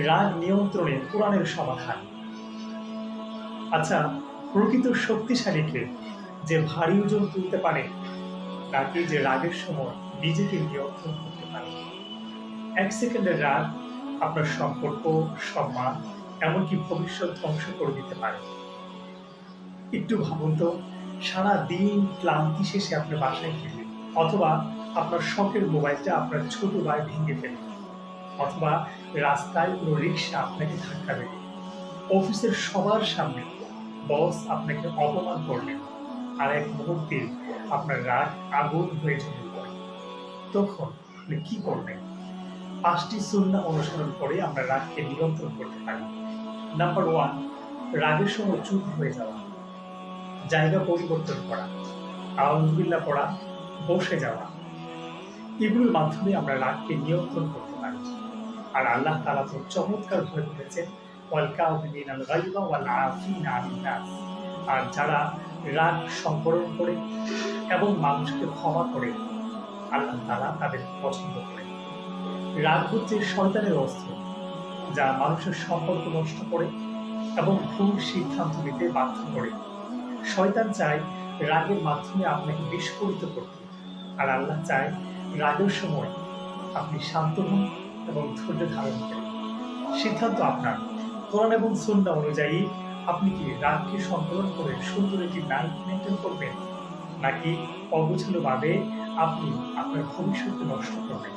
রাগ নিয়ন্ত্রণে কোরআনের সমাধান। আচ্ছা, প্রকৃত শক্তিশালী কে? যে ভারী ওজন তুলতে পারে, নাকি যে রাগের সময় নিজেকে নিয়ন্ত্রণ করতে পারে? ১ সেকেন্ডের রাগ আপনার সম্পর্ক, সম্মান, এমনকি ভবিষ্যৎ ধ্বংস করে দিতে পারে। একটু ভাবুন তো, সারাদিন ক্লান্তি শেষে আপনি বাসায় ফিরলেন, অথবা আপনার শখের মোবাইলটা আপনার ছোট ভাই ভেঙে ফেলল, অথবা রাস্তায় কোনো রিক্সা আপনাকে ধাক্কা দেবে, অফিসের সবার সামনে বস আপনাকে অপমান করলেন, আর এক মুহূর্তে আপনার রাগ আগুন হয়ে জ্বলে পড়ে। তখন আপনি কি করবেন? ৫টি সুন্নাহ অনুসরণ করে আমরা রাগকে নিয়ন্ত্রণ করতে পারি। নাম্বার 1, রাগের সময় চুপ হয়ে যাওয়া, জায়গা পরিবর্তন করা, আউযুবিল্লাহ পড়া, বসে যাওয়া। এগুলোর মাধ্যমে আমরা রাগকে নিয়ন্ত্রণ করতে পারি। আর আল্লাহ তাআলা তো চমৎকার ভাবে বলেছেন, ওয়াল কাযিমিনাল গায়যা ওয়াল আফিনা আনিন নাস। আর যারা রাগ সংবরণ করে এবং মানুষকে ক্ষমা করে, আল্লাহ তাআলা তাদের পছন্দ করেন। রাগ হচ্ছে শয়তানের অস্ত্র, যা মানুষের সম্পর্ক নষ্ট করে এবং ভুল সিদ্ধান্ত নিতে বাধ্য করে। শয়তান চায় রাগের মাধ্যমে আপনাকে বিস্ফোরিত করতে, আর আল্লাহ চায় রাগের সময় আপনি শান্ত হন এবং ধৈর্য ধারণ করেন। সিদ্ধান্ত আপনার। কোরআন এবং সুন্নাহ অনুযায়ী আপনি কি রাগকে সংকলন করে সুন্দর একটি লাইফ মেনটেন করবেন, নাকি অগোছালো ভাবে আপনি আপনার ভবিষ্যৎকে নষ্ট করবেন?